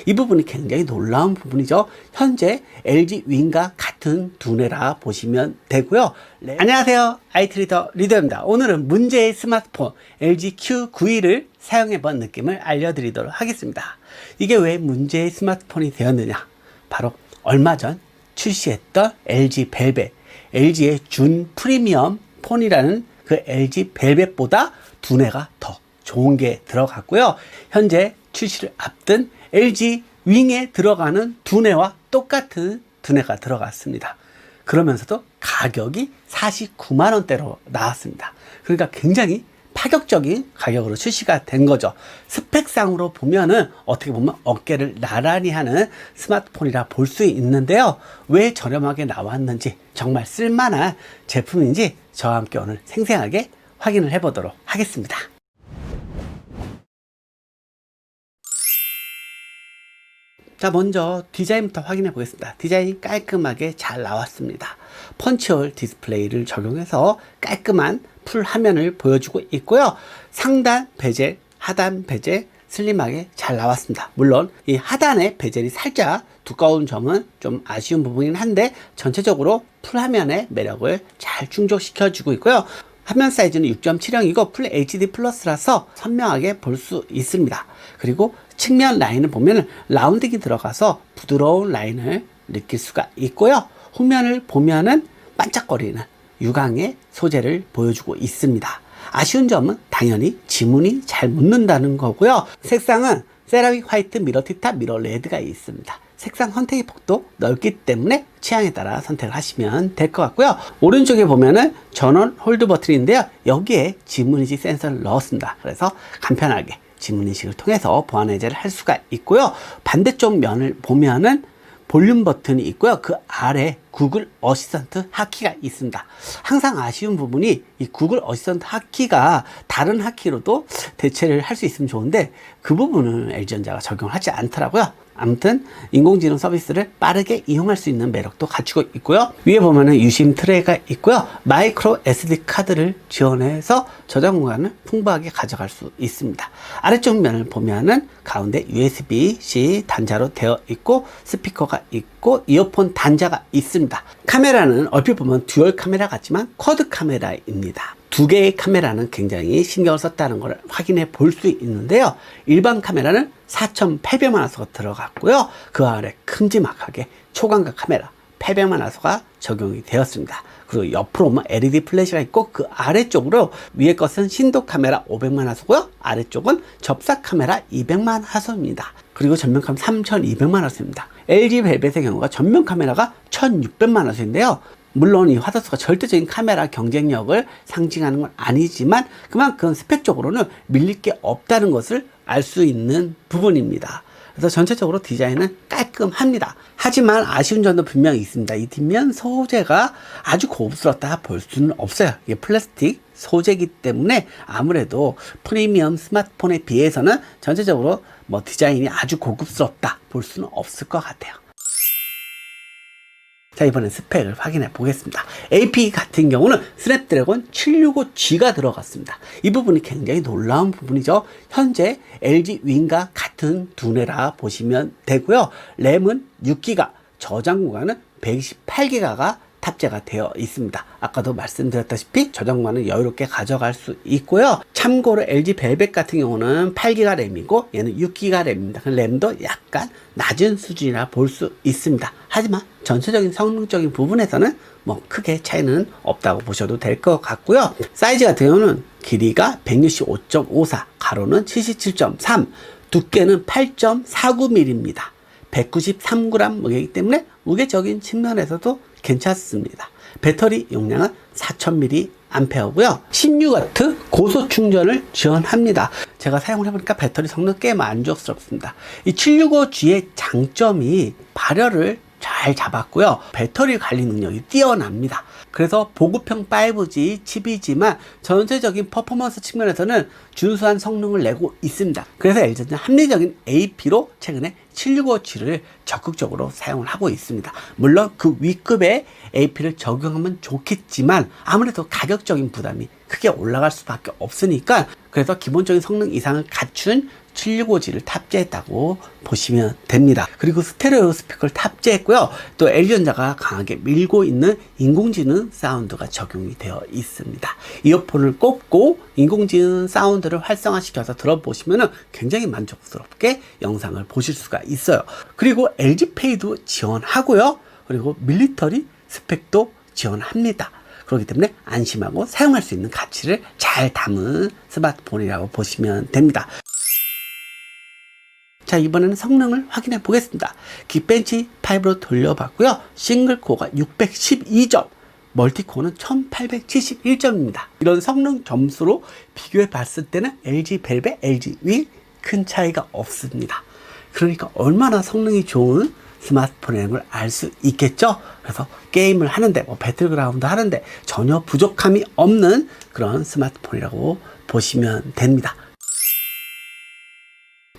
이 부분이 굉장히 놀라운 부분이죠. 현재 LG 윈과 같은 두뇌라 보시면 되고요. 안녕하세요. IT 리더 리더입니다. 오늘은 문제의 스마트폰 LG Q91을 사용해 본 느낌을 알려드리도록 하겠습니다. 이게 왜 문제의 스마트폰이 되었느냐? 바로 얼마 전 출시했던 LG 벨벳, LG의 준 프리미엄 폰이라는 그 LG 벨벳보다 두뇌가 더 좋은 게 들어갔고요. 현재 출시를 앞둔 LG 윙에 들어가는 두뇌와 똑같은 두뇌가 들어갔습니다. 그러면서도 가격이 49만 원대로 나왔습니다. 그러니까 굉장히 파격적인 가격으로 출시가 된 거죠. 스펙상으로 보면은 어떻게 보면 어깨를 나란히 하는 스마트폰이라 볼 수 있는데요. 왜 저렴하게 나왔는지, 정말 쓸만한 제품인지 저와 함께 오늘 생생하게 확인을 해보도록 하겠습니다. 자, 먼저 디자인부터 확인해 보겠습니다. 디자인이 깔끔하게 잘 나왔습니다. 펀치홀 디스플레이를 적용해서 깔끔한 풀 화면을 보여주고 있고요. 상단 베젤, 하단 베젤 슬림하게 잘 나왔습니다. 물론 이 하단의 베젤이 살짝 두꺼운 점은 좀 아쉬운 부분이긴 한데 전체적으로 풀 화면의 매력을 잘 충족시켜주고 있고요. 화면 사이즈는 6.7인치이고 풀 HD 플러스라서 선명하게 볼 수 있습니다. 그리고 측면 라인을 보면 라운딩이 들어가서 부드러운 라인을 느낄 수가 있고요. 후면을 보면은 반짝거리는 유광의 소재를 보여주고 있습니다. 아쉬운 점은 당연히 지문이 잘 묻는다는 거고요. 색상은 세라믹 화이트, 미러 티탑, 미러 레드가 있습니다. 색상 선택의 폭도 넓기 때문에 취향에 따라 선택을 하시면 될 것 같고요. 오른쪽에 보면은 전원 홀드 버튼인데요. 여기에 지문인식 센서를 넣었습니다. 그래서 간편하게 지문인식을 통해서 보안 해제를 할 수가 있고요. 반대쪽 면을 보면은 볼륨 버튼이 있고요. 그 아래 구글 어시스턴트 하키가 있습니다. 항상 아쉬운 부분이 이 구글 어시스턴트 하키가 다른 하키로도 대체를 할 수 있으면 좋은데 그 부분은 LG전자가 적용을 하지 않더라고요. 아무튼 인공지능 서비스를 빠르게 이용할 수 있는 매력도 갖추고 있고요. 위에 보면은 유심 트레이가 있고요. 마이크로 SD 카드를 지원해서 저장 공간을 풍부하게 가져갈 수 있습니다. 아래쪽 면을 보면은 가운데 USB-C 단자로 되어 있고 스피커가 있고 이어폰 단자가 있습니다. 카메라는 얼핏 보면 듀얼 카메라 같지만 쿼드 카메라입니다. 두 개의 카메라는 굉장히 신경을 썼다는 걸 확인해 볼 수 있는데요. 일반 카메라는 4800만 화소가 들어갔고요. 그 아래 큼지막하게 초광각 카메라 800만 화소가 적용이 되었습니다. 그리고 옆으로 보면 LED 플래시가 있고 그 아래쪽으로 위에 것은 신도 카메라 500만 화소고요. 아래쪽은 접사 카메라 200만 화소입니다. 그리고 전면 카메라 3200만 화소입니다. LG 벨벳의 경우가 전면 카메라가 1600만 화소인데요. 물론 이 화소수가 절대적인 카메라 경쟁력을 상징하는 건 아니지만 그만큼 스펙적으로는 밀릴 게 없다는 것을 알 수 있는 부분입니다. 그래서 전체적으로 디자인은 깔끔합니다. 하지만 아쉬운 점도 분명히 있습니다. 이 뒷면 소재가 아주 고급스럽다 볼 수는 없어요. 이게 플라스틱 소재이기 때문에 아무래도 프리미엄 스마트폰에 비해서는 전체적으로 뭐 디자인이 아주 고급스럽다 볼 수는 없을 것 같아요. 자, 이번엔 스펙을 확인해 보겠습니다. AP 같은 경우는 스냅드래곤 765G가 들어갔습니다. 이 부분이 굉장히 놀라운 부분이죠. 현재 LG 윈과 같은 두뇌라 보시면 되고요. 램은 6기가, 저장 공간은 128기가가 탑재가 되어 있습니다. 아까도 말씀드렸다시피 저장 공간은 여유롭게 가져갈 수 있고요. 참고로 LG 벨벳 같은 경우는 8기가 램이고 얘는 6기가 램입니다. 램도 약간 낮은 수준이라 볼 수 있습니다. 하지만 전체적인 성능적인 부분에서는 뭐 크게 차이는 없다고 보셔도 될 것 같고요. 사이즈 같은 경우는 길이가 165.54, 가로는 77.3, 두께는 8.49mm입니다. 193g 무게이기 때문에 무게적인 측면에서도 괜찮습니다. 배터리 용량은 4000mAh고요. 16W 고속 충전을 지원합니다. 제가 사용을 해보니까 배터리 성능 꽤 만족스럽습니다. 이 765G의 장점이 발열을 잘 잡았고요. 배터리 관리 능력이 뛰어납니다. 그래서 보급형 5G 칩이지만 전체적인 퍼포먼스 측면에서는 준수한 성능을 내고 있습니다. 그래서 LG는 합리적인 AP로 최근에 765G를 적극적으로 사용을 하고 있습니다. 물론 그 위급의 AP를 적용하면 좋겠지만 아무래도 가격적인 부담이 크게 올라갈 수밖에 없으니까 그래서 기본적인 성능 이상을 갖춘 765G를 탑재했다고 보시면 됩니다. 그리고 스테레오 스피커를 탑재했고요. 또 LG전자가 강하게 밀고 있는 인공지능 사운드가 적용이 되어 있습니다. 이어폰을 꽂고 인공지능 사운드를 활성화시켜서 들어보시면 굉장히 만족스럽게 영상을 보실 수가 있어요. 그리고 LG페이도 지원하고요. 그리고 밀리터리 스펙도 지원합니다. 그렇기 때문에 안심하고 사용할 수 있는 가치를 잘 담은 스마트폰이라고 보시면 됩니다. 자, 이번에는 성능을 확인해 보겠습니다. 긱벤치 5로 돌려봤고요. 싱글코어가 612점, 멀티코어는 1871점입니다. 이런 성능 점수로 비교해 봤을 때는 LG 벨벳, LG 윌 큰 차이가 없습니다. 그러니까 얼마나 성능이 좋은 스마트폰이라는 걸 알 수 있겠죠. 그래서 게임을 하는데, 배틀그라운드 하는데 전혀 부족함이 없는 그런 스마트폰이라고 보시면 됩니다.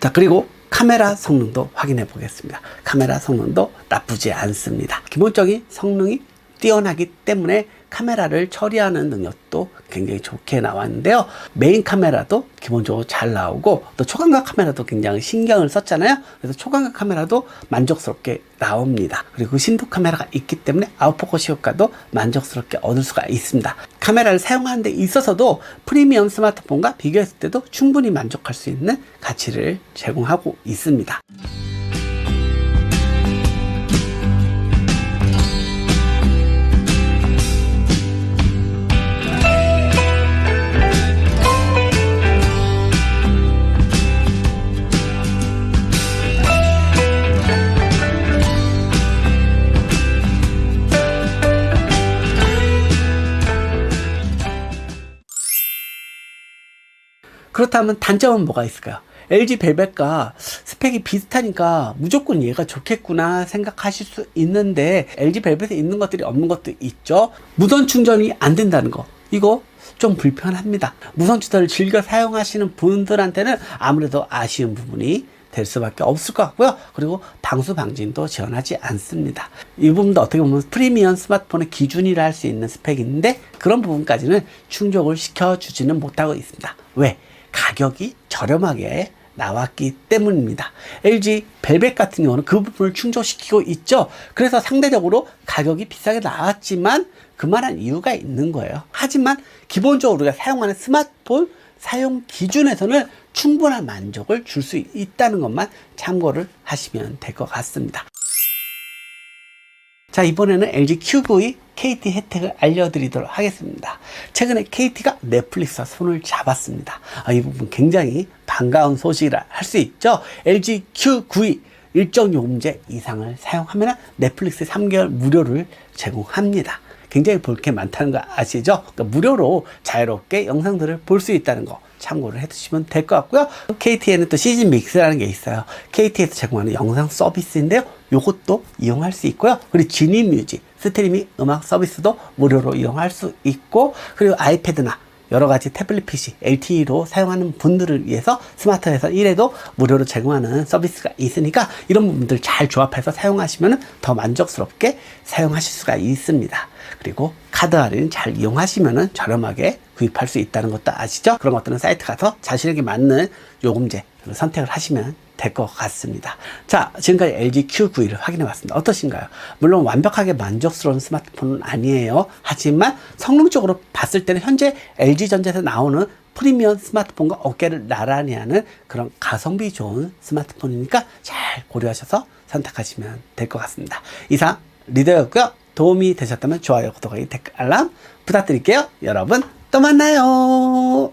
자, 그리고 카메라 성능도 확인해 보겠습니다. 카메라 성능도 나쁘지 않습니다. 기본적인 성능이 뛰어나기 때문에 카메라를 처리하는 능력도 굉장히 좋게 나왔는데요. 메인 카메라도 기본적으로 잘 나오고, 또 초광각 카메라도 굉장히 신경을 썼잖아요. 그래서 초광각 카메라도 만족스럽게 나옵니다. 그리고 신도 카메라가 있기 때문에 아웃포커스 효과도 만족스럽게 얻을 수가 있습니다. 카메라를 사용하는 데 있어서도 프리미엄 스마트폰과 비교했을 때도 충분히 만족할 수 있는 가치를 제공하고 있습니다. 그렇다면 단점은 뭐가 있을까요? LG 벨벳과 스펙이 비슷하니까 무조건 얘가 좋겠구나 생각하실 수 있는데, LG 벨벳에 있는 것들이 없는 것도 있죠. 무선 충전이 안 된다는 거, 이거 좀 불편합니다. 무선 충전을 즐겨 사용하시는 분들한테는 아무래도 아쉬운 부분이 될 수밖에 없을 것 같고요. 그리고 방수 방진도 지원하지 않습니다. 이 부분도 어떻게 보면 프리미엄 스마트폰의 기준이라 할 수 있는 스펙인데, 그런 부분까지는 충족을 시켜주지는 못하고 있습니다. 왜? 가격이 저렴하게 나왔기 때문입니다. LG 벨벳 같은 경우는 그 부분을 충족시키고 있죠. 그래서 상대적으로 가격이 비싸게 나왔지만 그만한 이유가 있는 거예요. 하지만 기본적으로 우리가 사용하는 스마트폰 사용 기준에서는 충분한 만족을 줄 수 있다는 것만 참고를 하시면 될 것 같습니다. 자, 이번에는 LG Q9의 KT 혜택을 알려드리도록 하겠습니다. 최근에 KT가 넷플릭스와 손을 잡았습니다. 이 부분 굉장히 반가운 소식이라 할 수 있죠. LG Q9의 일정 요금제 이상을 사용하면 넷플릭스 3개월 무료를 제공합니다. 굉장히 볼 게 많다는 거 아시죠? 그러니까 무료로 자유롭게 영상들을 볼 수 있다는 거 참고를 해두시면 될 것 같고요. KT에는 또 시즌 믹스라는 게 있어요. KT에서 제공하는 영상 서비스인데요. 요것도 이용할 수 있고요. 그리고 지니 뮤직, 스트리밍 음악 서비스도 무료로 이용할 수 있고, 그리고 아이패드나 여러 가지 태블릿 PC, LTE로 사용하는 분들을 위해서 스마트에서 1에도 무료로 제공하는 서비스가 있으니까 이런 부분들 잘 조합해서 사용하시면 더 만족스럽게 사용하실 수가 있습니다. 그리고 카드 할인 잘 이용하시면 저렴하게 구입할 수 있다는 것도 아시죠? 그런 것들은 사이트 가서 자신에게 맞는 요금제 선택을 하시면 될 것 같습니다. 자, 지금까지 LG Q9를 확인해 봤습니다. 어떠신가요? 물론 완벽하게 만족스러운 스마트폰은 아니에요. 하지만 성능적으로 봤을 때는 현재 LG전자에서 나오는 프리미엄 스마트폰과 어깨를 나란히 하는 그런 가성비 좋은 스마트폰이니까 잘 고려하셔서 선택하시면 될 것 같습니다. 이상 리더였고요. 도움이 되셨다면 좋아요, 구독하기, 댓글, 알람 부탁드릴게요. 여러분 또 만나요.